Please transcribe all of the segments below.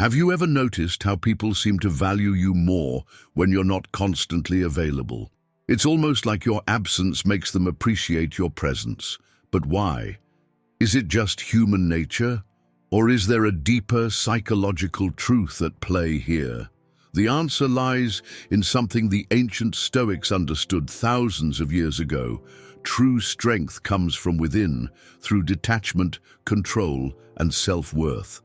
Have you ever noticed how people seem to value you more when you're not constantly available? It's almost like your absence makes them appreciate your presence. But why? Is it just human nature? Or is there a deeper psychological truth at play here? The answer lies in something the ancient Stoics understood thousands of years ago. True strength comes from within, through detachment, control, and self-worth.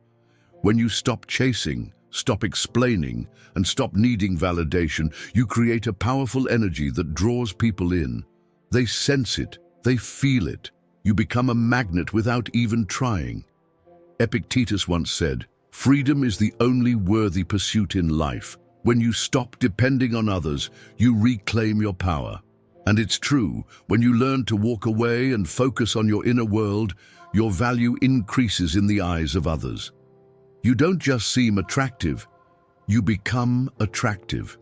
When you stop chasing, stop explaining, and stop needing validation, you create a powerful energy that draws people in. They sense it, they feel it. You become a magnet without even trying. Epictetus once said, "Freedom is the only worthy pursuit in life. When you stop depending on others, you reclaim your power." And it's true, when you learn to walk away and focus on your inner world, your value increases in the eyes of others. You don't just seem attractive, you become attractive.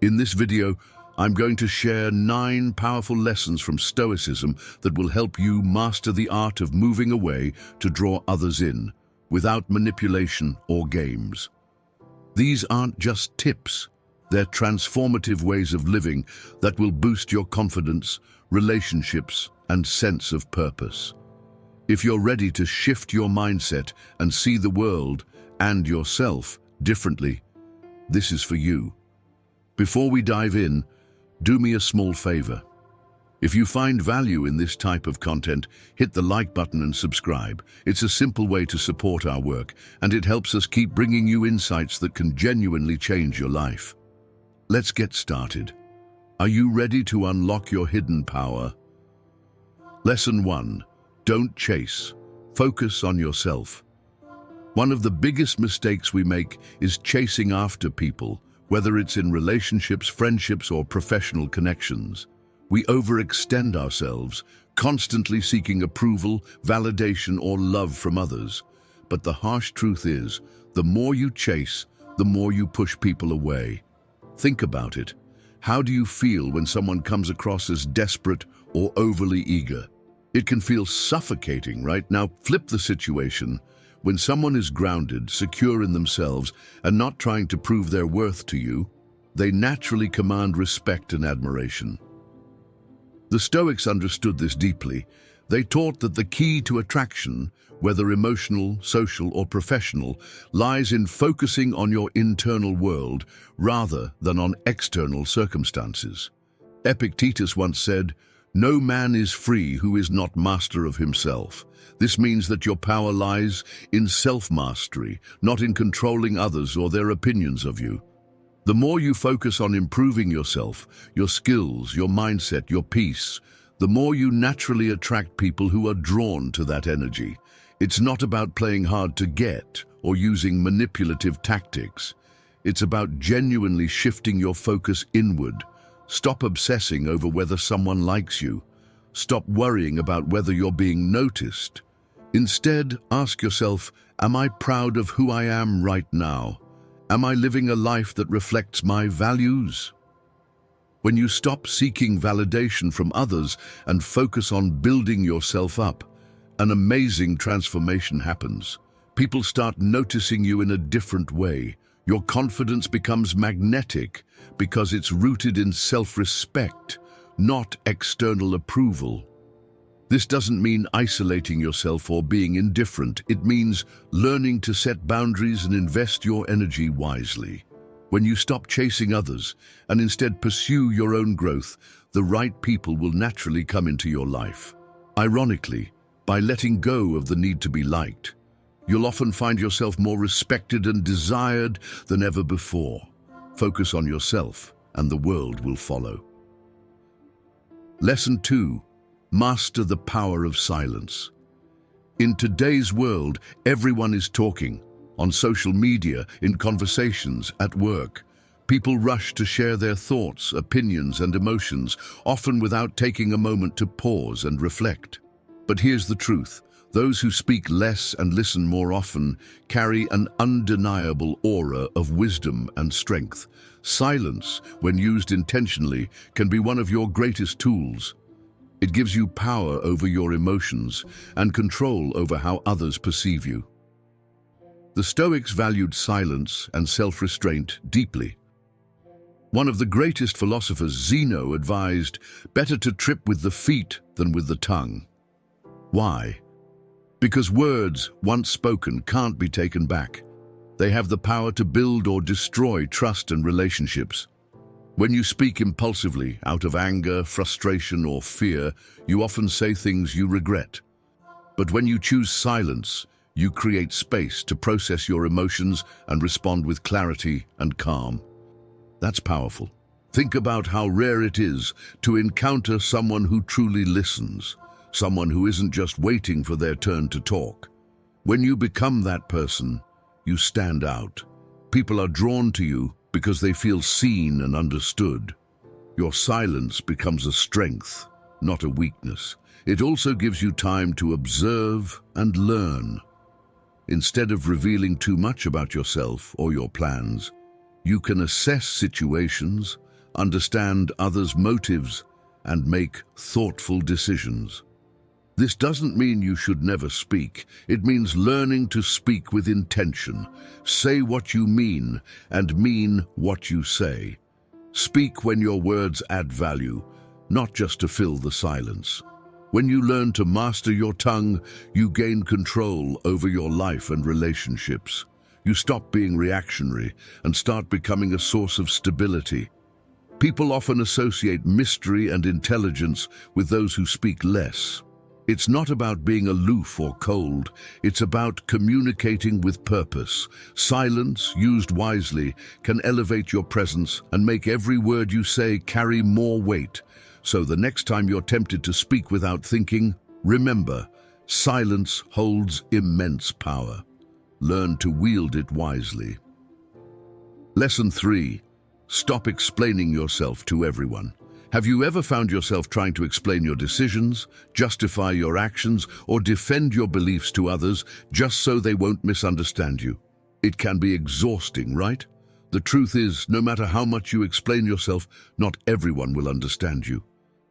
In this video, I'm going to share 9 powerful lessons from Stoicism that will help you master the art of moving away to draw others in, without manipulation or games. These aren't just tips, they're transformative ways of living that will boost your confidence, relationships, and sense of purpose. If you're ready to shift your mindset and see the world and yourself differently, this is for you. Before we dive in, do me a small favor. If you find value in this type of content, hit the like button and subscribe. It's a simple way to support our work, and it helps us keep bringing you insights that can genuinely change your life. Let's get started. Are you ready to unlock your hidden power? Lesson 1. Don't chase. Focus on yourself. One of the biggest mistakes we make is chasing after people, whether it's in relationships, friendships, or professional connections. We overextend ourselves, constantly seeking approval, validation, or love from others. But the harsh truth is, the more you chase, the more you push people away. Think about it. How do you feel when someone comes across as desperate or overly eager? It can feel suffocating, right? Now flip the situation. When someone is grounded, secure in themselves, and not trying to prove their worth to you, they naturally command respect and admiration. The Stoics understood this deeply. They taught that the key to attraction, whether emotional, social, or professional, lies in focusing on your internal world rather than on external circumstances. Epictetus once said, "No man is free who is not master of himself." This means that your power lies in self-mastery, not in controlling others or their opinions of you. The more you focus on improving yourself, your skills, your mindset, your peace, the more you naturally attract people who are drawn to that energy. It's not about playing hard to get or using manipulative tactics. It's about genuinely shifting your focus inward. Stop obsessing over whether someone likes you. Stop worrying about whether you're being noticed. Instead, ask yourself, am I proud of who I am right now? Am I living a life that reflects my values? When you stop seeking validation from others and focus on building yourself up, an amazing transformation happens. People start noticing you in a different way. Your confidence becomes magnetic because it's rooted in self-respect, not external approval. This doesn't mean isolating yourself or being indifferent. It means learning to set boundaries and invest your energy wisely. When you stop chasing others and instead pursue your own growth, the right people will naturally come into your life. Ironically, by letting go of the need to be liked, you'll often find yourself more respected and desired than ever before. Focus on yourself, and the world will follow. Lesson 2. Master the power of silence. In today's world, everyone is talking. On social media, in conversations, at work. People rush to share their thoughts, opinions, and emotions, often without taking a moment to pause and reflect. But here's the truth. Those who speak less and listen more often carry an undeniable aura of wisdom and strength. Silence, when used intentionally, can be one of your greatest tools. It gives you power over your emotions and control over how others perceive you. The Stoics valued silence and self-restraint deeply. One of the greatest philosophers, Zeno, advised, "Better to trip with the feet than with the tongue." Why? Because words, once spoken, can't be taken back. They have the power to build or destroy trust and relationships. When you speak impulsively, out of anger, frustration, or fear, you often say things you regret. But when you choose silence, you create space to process your emotions and respond with clarity and calm. That's powerful. Think about how rare it is to encounter someone who truly listens, someone who isn't just waiting for their turn to talk. When you become that person, you stand out. People are drawn to you because they feel seen and understood. Your silence becomes a strength, not a weakness. It also gives you time to observe and learn. Instead of revealing too much about yourself or your plans, you can assess situations, understand others' motives, and make thoughtful decisions. This doesn't mean you should never speak. It means learning to speak with intention. Say what you mean and mean what you say. Speak when your words add value, not just to fill the silence. When you learn to master your tongue, you gain control over your life and relationships. You stop being reactionary and start becoming a source of stability. People often associate mystery and intelligence with those who speak less. It's not about being aloof or cold. It's about communicating with purpose. Silence, used wisely, can elevate your presence and make every word you say carry more weight. So the next time you're tempted to speak without thinking, remember, silence holds immense power. Learn to wield it wisely. Lesson 3. Stop explaining yourself to everyone. Have you ever found yourself trying to explain your decisions, justify your actions, or defend your beliefs to others just so they won't misunderstand you? It can be exhausting, right? The truth is, no matter how much you explain yourself, not everyone will understand you.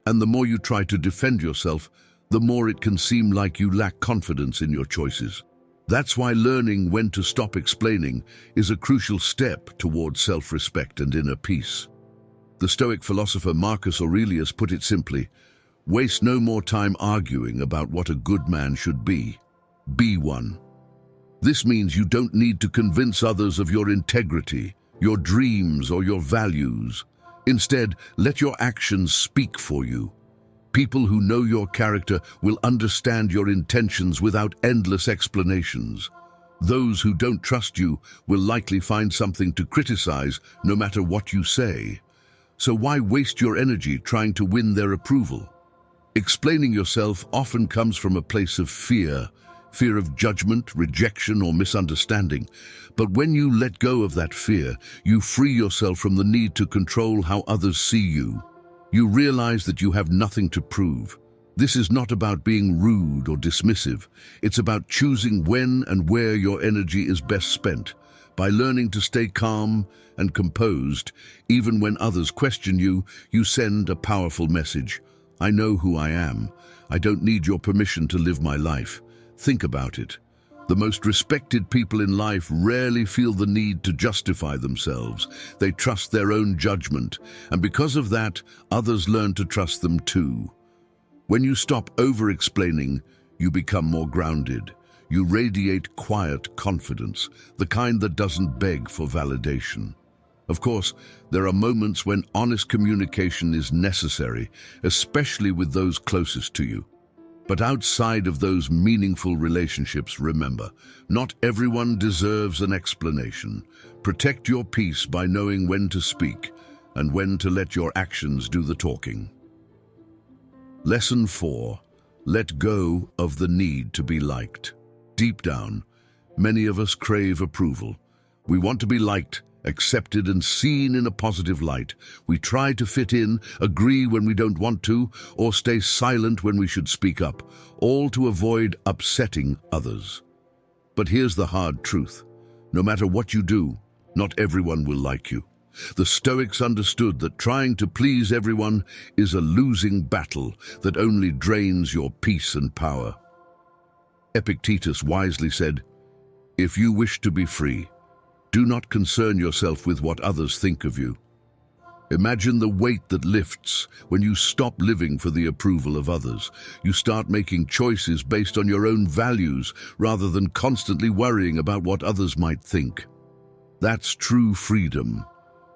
And the more you try to defend yourself, the more it can seem like you lack confidence in your choices. That's why learning when to stop explaining is a crucial step towards self-respect and inner peace. The Stoic philosopher Marcus Aurelius put it simply, "Waste no more time arguing about what a good man should be. Be one." This means you don't need to convince others of your integrity, your dreams, or your values. Instead, let your actions speak for you. People who know your character will understand your intentions without endless explanations. Those who don't trust you will likely find something to criticize no matter what you say. So why waste your energy trying to win their approval? Explaining yourself often comes from a place of fear of judgment, rejection, or misunderstanding. But when you let go of that fear, you free yourself from the need to control how others see you. You realize that you have nothing to prove. This is not about being rude or dismissive. It's about choosing when and where your energy is best spent. By learning to stay calm and composed, even when others question you, you send a powerful message. I know who I am. I don't need your permission to live my life. Think about it. The most respected people in life rarely feel the need to justify themselves. They trust their own judgment, and because of that, others learn to trust them too. When you stop over-explaining, you become more grounded. You radiate quiet confidence, the kind that doesn't beg for validation. Of course, there are moments when honest communication is necessary, especially with those closest to you. But outside of those meaningful relationships, remember, not everyone deserves an explanation. Protect your peace by knowing when to speak and when to let your actions do the talking. Lesson 4. Let go of the need to be liked. Deep down, many of us crave approval. We want to be liked, accepted, and seen in a positive light. We try to fit in, agree when we don't want to, or stay silent when we should speak up, all to avoid upsetting others. But here's the hard truth. No matter what you do, not everyone will like you. The Stoics understood that trying to please everyone is a losing battle that only drains your peace and power. Epictetus wisely said, If you wish to be free, do not concern yourself with what others think of you. Imagine the weight that lifts when you stop living for the approval of others. You start making choices based on your own values rather than constantly worrying about what others might think. That's true freedom.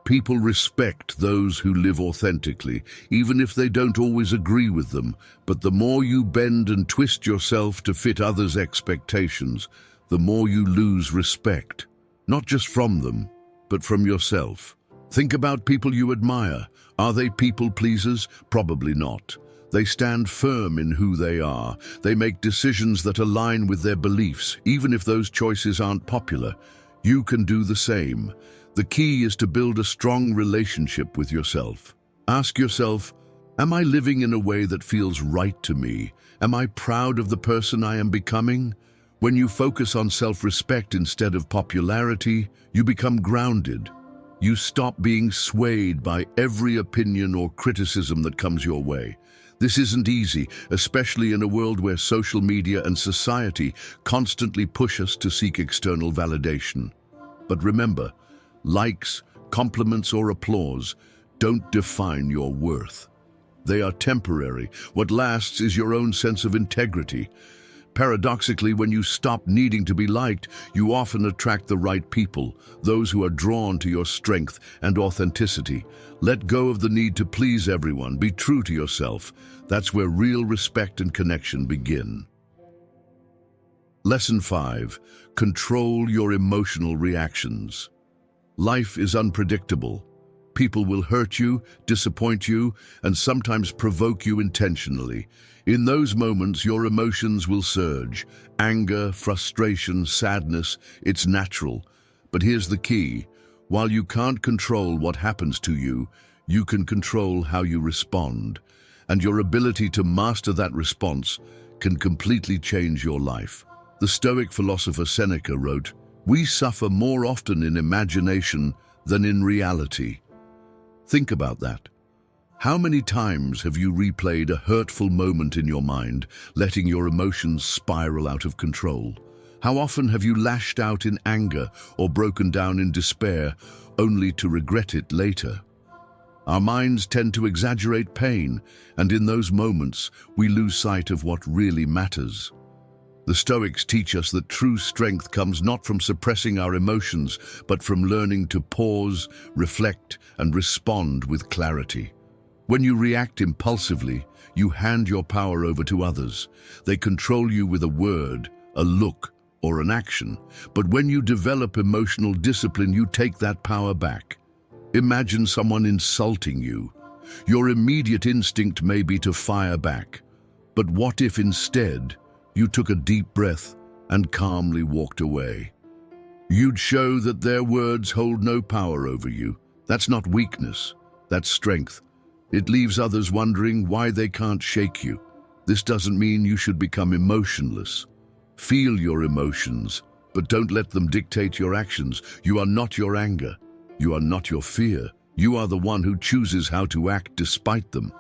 People respect those who live authentically, even if they don't always agree with them. But the more you bend and twist yourself to fit others' expectations, the more you lose respect, not just from them, but from yourself. Think about people you admire. Are they people pleasers? Probably not. They stand firm in who they are. They make decisions that align with their beliefs, even if those choices aren't popular. You can do the same. The key is to build a strong relationship with yourself. Ask yourself, am I living in a way that feels right to me? Am I proud of the person I am becoming? When you focus on self-respect instead of popularity, you become grounded. You stop being swayed by every opinion or criticism that comes your way. This isn't easy, especially in a world where social media and society constantly push us to seek external validation. But remember, likes, compliments, or applause don't define your worth. They are temporary. What lasts is your own sense of integrity. Paradoxically, when you stop needing to be liked, you often attract the right people, those who are drawn to your strength and authenticity. Let go of the need to please everyone. Be true to yourself. That's where real respect and connection begin. Lesson 5. Control your emotional reactions. Life is unpredictable. People will hurt you, disappoint you, and sometimes provoke you intentionally. In those moments, your emotions will surge. Anger, frustration, sadness, it's natural. But here's the key. While you can't control what happens to you, you can control how you respond. And your ability to master that response can completely change your life. The Stoic philosopher Seneca wrote, "We suffer more often in imagination than in reality." Think about that. How many times have you replayed a hurtful moment in your mind, letting your emotions spiral out of control? How often have you lashed out in anger or broken down in despair, only to regret it later? Our minds tend to exaggerate pain, and in those moments, we lose sight of what really matters. The Stoics teach us that true strength comes not from suppressing our emotions, but from learning to pause, reflect, and respond with clarity. When you react impulsively, you hand your power over to others. They control you with a word, a look, or an action. But when you develop emotional discipline, you take that power back. Imagine someone insulting you. Your immediate instinct may be to fire back. But what if instead, you took a deep breath and calmly walked away? You'd show that their words hold no power over you. That's not weakness, that's strength. It leaves others wondering why they can't shake you. This doesn't mean you should become emotionless. Feel your emotions, but don't let them dictate your actions. You are not your anger. You are not your fear. You are the one who chooses how to act despite them.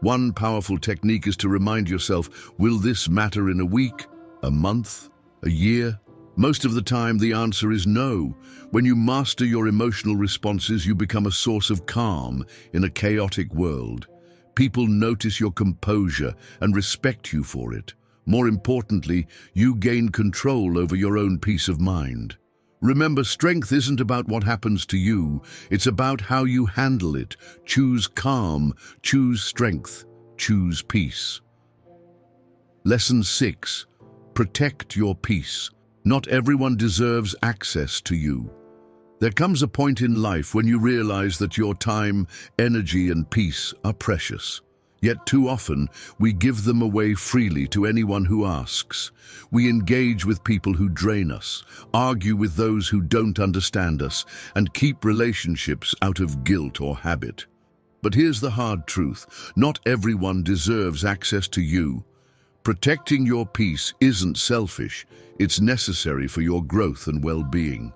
One powerful technique is to remind yourself, will this matter in a week, a month, a year? Most of the time, the answer is no. When you master your emotional responses, you become a source of calm in a chaotic world. People notice your composure and respect you for it. More importantly, you gain control over your own peace of mind. Remember, strength isn't about what happens to you. It's about how you handle it. Choose calm, choose strength, choose peace. Lesson 6. Protect your peace. Not everyone deserves access to you. There comes a point in life when you realize that your time, energy, and peace are precious. Yet too often, we give them away freely to anyone who asks. We engage with people who drain us, argue with those who don't understand us, and keep relationships out of guilt or habit. But here's the hard truth. Not everyone deserves access to you. Protecting your peace isn't selfish. It's necessary for your growth and well-being.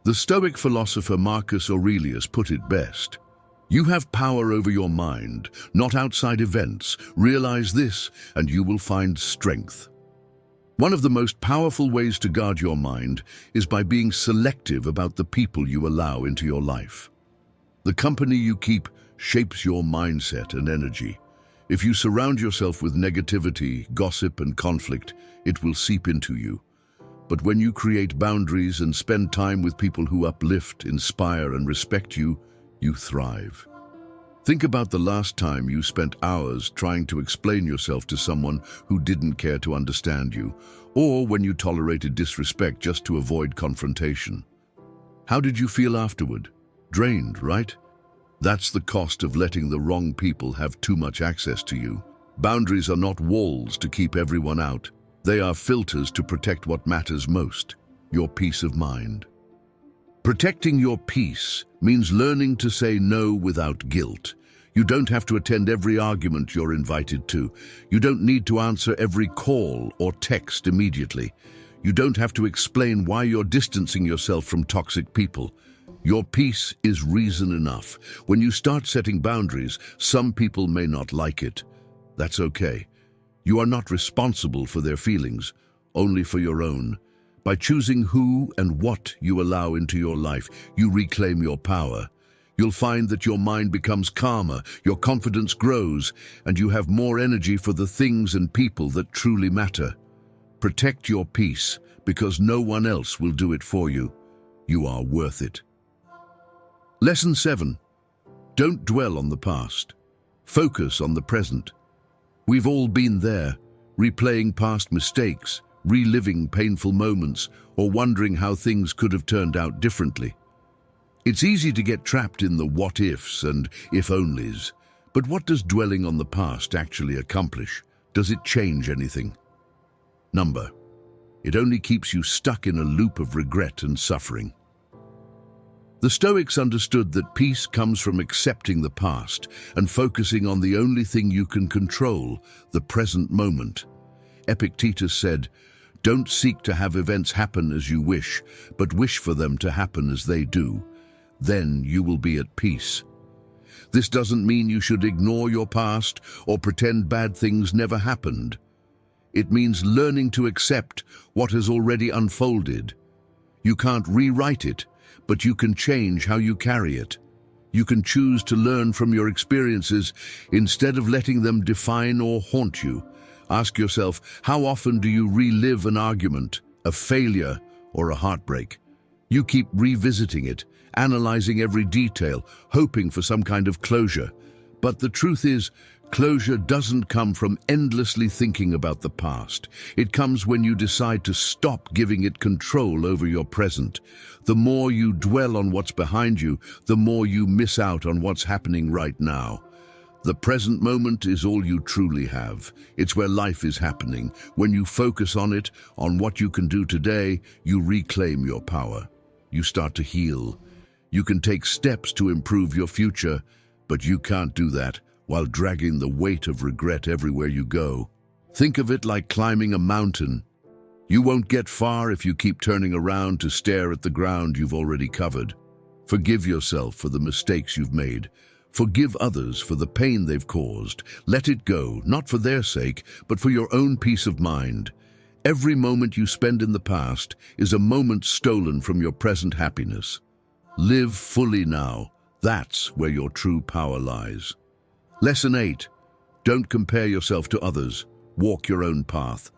The Stoic philosopher Marcus Aurelius put it best. You have power over your mind, not outside events. Realize this, and you will find strength. One of the most powerful ways to guard your mind is by being selective about the people you allow into your life. The company you keep shapes your mindset and energy. If you surround yourself with negativity, gossip, and conflict, it will seep into you. But when you create boundaries and spend time with people who uplift, inspire, and respect you, you thrive. Think about the last time you spent hours trying to explain yourself to someone who didn't care to understand you, or when you tolerated disrespect just to avoid confrontation. How did you feel afterward? Drained, right? That's the cost of letting the wrong people have too much access to you. Boundaries are not walls to keep everyone out. They are filters to protect what matters most, your peace of mind. Protecting your peace means learning to say no without guilt. You don't have to attend every argument you're invited to. You don't need to answer every call or text immediately. You don't have to explain why you're distancing yourself from toxic people. Your peace is reason enough. When you start setting boundaries, some people may not like it. That's okay. You are not responsible for their feelings, only for your own. By choosing who and what you allow into your life, you reclaim your power. You'll find that your mind becomes calmer, your confidence grows, and you have more energy for the things and people that truly matter. Protect your peace, because no one else will do it for you. You are worth it. Lesson 7. Don't dwell on the past. Focus on the present. We've all been there, replaying past mistakes, reliving painful moments, or wondering how things could have turned out differently. It's easy to get trapped in the what-ifs and if-onlys, but what does dwelling on the past actually accomplish? Does it change anything? Number. It only keeps you stuck in a loop of regret and suffering. The Stoics understood that peace comes from accepting the past and focusing on the only thing you can control, the present moment. Epictetus said, "Don't seek to have events happen as you wish, but wish for them to happen as they do. Then you will be at peace." This doesn't mean you should ignore your past or pretend bad things never happened. It means learning to accept what has already unfolded. You can't rewrite it, but you can change how you carry it. You can choose to learn from your experiences instead of letting them define or haunt you. Ask yourself, how often do you relive an argument, a failure, or a heartbreak? You keep revisiting it, analyzing every detail, hoping for some kind of closure. But the truth is, closure doesn't come from endlessly thinking about the past. It comes when you decide to stop giving it control over your present. The more you dwell on what's behind you, the more you miss out on what's happening right now. The present moment is all you truly have. It's where life is happening. When you focus on it, on what you can do today, you reclaim your power. You start to heal. You can take steps to improve your future, but you can't do that while dragging the weight of regret everywhere you go. Think of it like climbing a mountain. You won't get far if you keep turning around to stare at the ground you've already covered. Forgive yourself for the mistakes you've made. Forgive others for the pain they've caused. Let it go, not for their sake, but for your own peace of mind. Every moment you spend in the past is a moment stolen from your present happiness. Live fully now. That's where your true power lies. Lesson 8. Don't compare yourself to others. Walk your own path.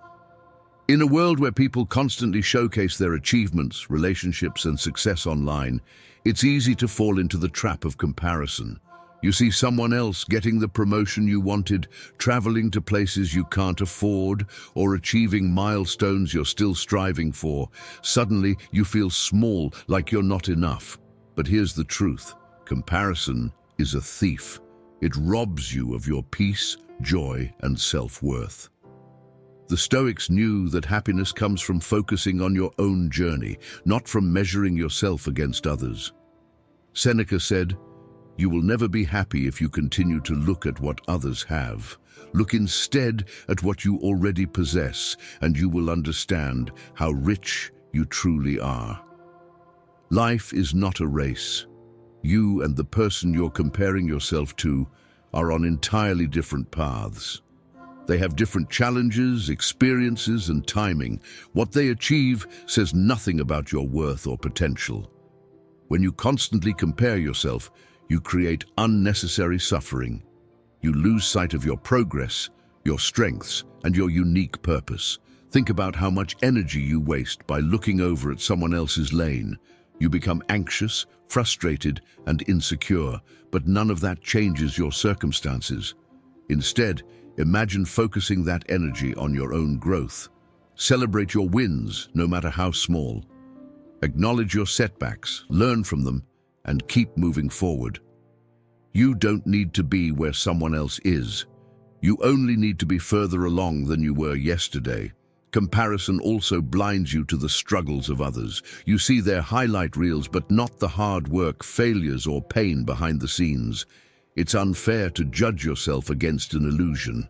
In a world where people constantly showcase their achievements, relationships, and success online, it's easy to fall into the trap of comparison. You see someone else getting the promotion you wanted, traveling to places you can't afford, or achieving milestones you're still striving for. Suddenly, you feel small, like you're not enough. But here's the truth. Comparison is a thief. It robs you of your peace, joy, and self-worth. The Stoics knew that happiness comes from focusing on your own journey, not from measuring yourself against others. Seneca said, "You will never be happy if you continue to look at what others have. Look instead at what you already possess, and you will understand how rich you truly are." Life is not a race. You and the person you're comparing yourself to are on entirely different paths. They have different challenges, experiences, and timing. What they achieve says nothing about your worth or potential. When you constantly compare yourself, you create unnecessary suffering. You lose sight of your progress, your strengths, and your unique purpose. Think about how much energy you waste by looking over at someone else's lane. You become anxious, frustrated, and insecure, but none of that changes your circumstances. Instead, imagine focusing that energy on your own growth. Celebrate your wins, no matter how small. Acknowledge your setbacks, learn from them, and keep moving forward. You don't need to be where someone else is. You only need to be further along than you were yesterday. Comparison also blinds you to the struggles of others. You see their highlight reels, but not the hard work, failures, or pain behind the scenes. It's unfair to judge yourself against an illusion.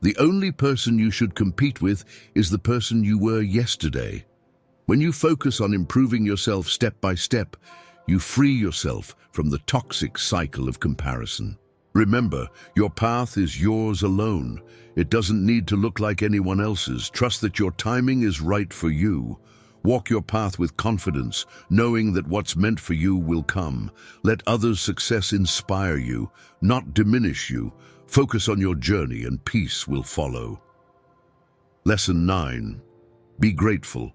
The only person you should compete with is the person you were yesterday. When you focus on improving yourself step by step, you free yourself from the toxic cycle of comparison. Remember, your path is yours alone. It doesn't need to look like anyone else's. Trust that your timing is right for you. Walk your path with confidence, knowing that what's meant for you will come. Let others' success inspire you, not diminish you. Focus on your journey and peace will follow. Lesson 9. Be grateful.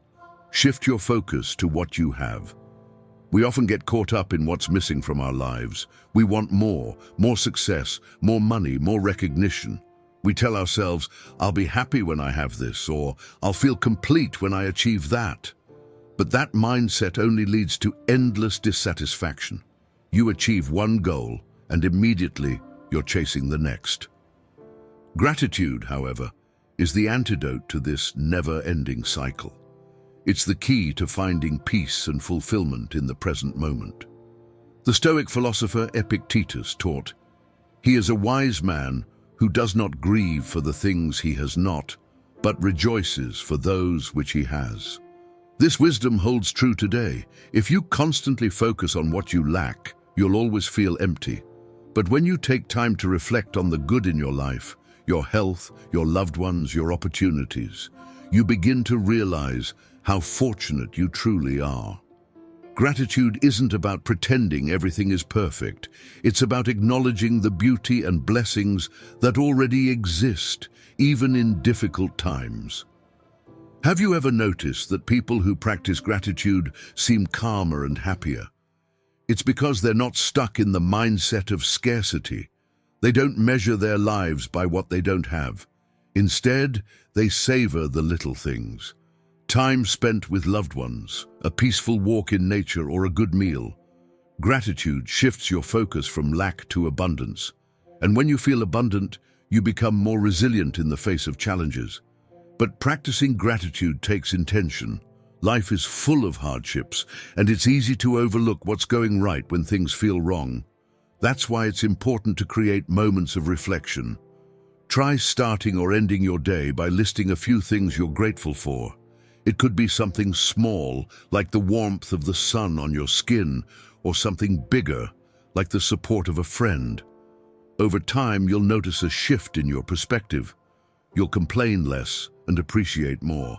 Shift your focus to what you have. We often get caught up in what's missing from our lives. We want more success, more money, more recognition. We tell ourselves, I'll be happy when I have this, or I'll feel complete when I achieve that. But that mindset only leads to endless dissatisfaction. You achieve one goal, and immediately you're chasing the next. Gratitude, however, is the antidote to this never-ending cycle. It's the key to finding peace and fulfillment in the present moment. The Stoic philosopher Epictetus taught, "He is a wise man who does not grieve for the things he has not, but rejoices for those which he has." This wisdom holds true today. If you constantly focus on what you lack, you'll always feel empty. But when you take time to reflect on the good in your life, your health, your loved ones, your opportunities, you begin to realize how fortunate you truly are. Gratitude isn't about pretending everything is perfect. It's about acknowledging the beauty and blessings that already exist, even in difficult times. Have you ever noticed that people who practice gratitude seem calmer and happier? It's because they're not stuck in the mindset of scarcity. They don't measure their lives by what they don't have. Instead, they savor the little things. Time spent with loved ones, a peaceful walk in nature, or a good meal. Gratitude shifts your focus from lack to abundance. And when you feel abundant, you become more resilient in the face of challenges. But practicing gratitude takes intention. Life is full of hardships, and it's easy to overlook what's going right when things feel wrong. That's why it's important to create moments of reflection. Try starting or ending your day by listing a few things you're grateful for. It could be something small, like the warmth of the sun on your skin, or something bigger, like the support of a friend. Over time, you'll notice a shift in your perspective. You'll complain less and appreciate more.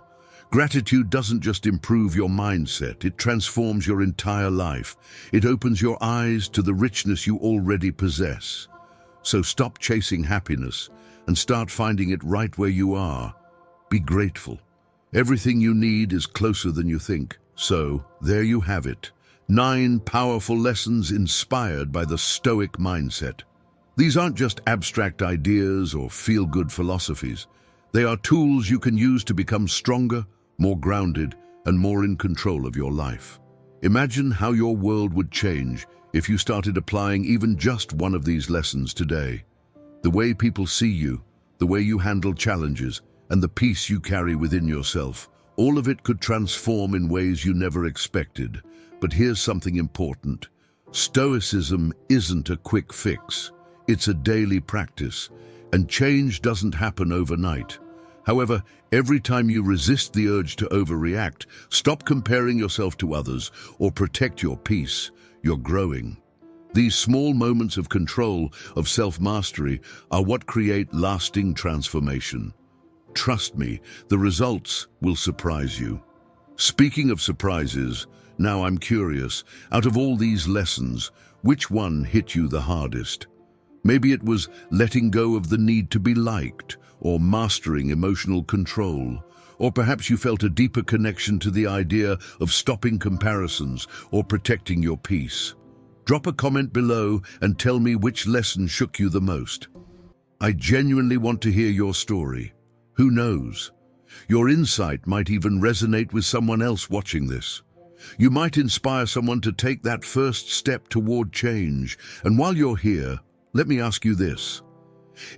Gratitude doesn't just improve your mindset, it transforms your entire life. It opens your eyes to the richness you already possess. So stop chasing happiness and start finding it right where you are. Be grateful. Everything you need is closer than you think. So, there you have it. 9 powerful lessons inspired by the Stoic mindset. These aren't just abstract ideas or feel-good philosophies. They are tools you can use to become stronger, more grounded, and more in control of your life. Imagine how your world would change if you started applying even just one of these lessons today. The way people see you, the way you handle challenges, and the peace you carry within yourself, all of it could transform in ways you never expected. But here's something important. Stoicism isn't a quick fix. It's a daily practice, and change doesn't happen overnight. However, every time you resist the urge to overreact, stop comparing yourself to others, or protect your peace, you're growing. These small moments of control, of self-mastery, are what create lasting transformation. Trust me, the results will surprise you. Speaking of surprises, now I'm curious, out of all these lessons, which one hit you the hardest? Maybe it was letting go of the need to be liked, or mastering emotional control, or perhaps you felt a deeper connection to the idea of stopping comparisons or protecting your peace. Drop a comment below and tell me which lesson shook you the most. I genuinely want to hear your story. Who knows? Your insight might even resonate with someone else watching this. You might inspire someone to take that first step toward change. And while you're here, let me ask you this.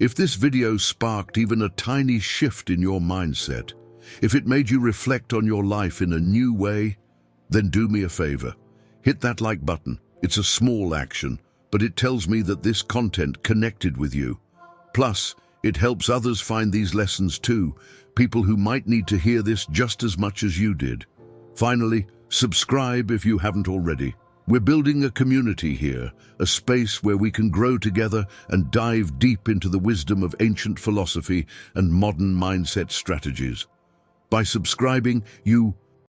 If this video sparked even a tiny shift in your mindset, if it made you reflect on your life in a new way, then do me a favor. Hit that like button. It's a small action, but it tells me that this content connected with you. Plus, it helps others find these lessons too, people who might need to hear this just as much as you did. Finally, subscribe if you haven't already. We're building a community here, a space where we can grow together and dive deep into the wisdom of ancient philosophy and modern mindset strategies. By subscribing, you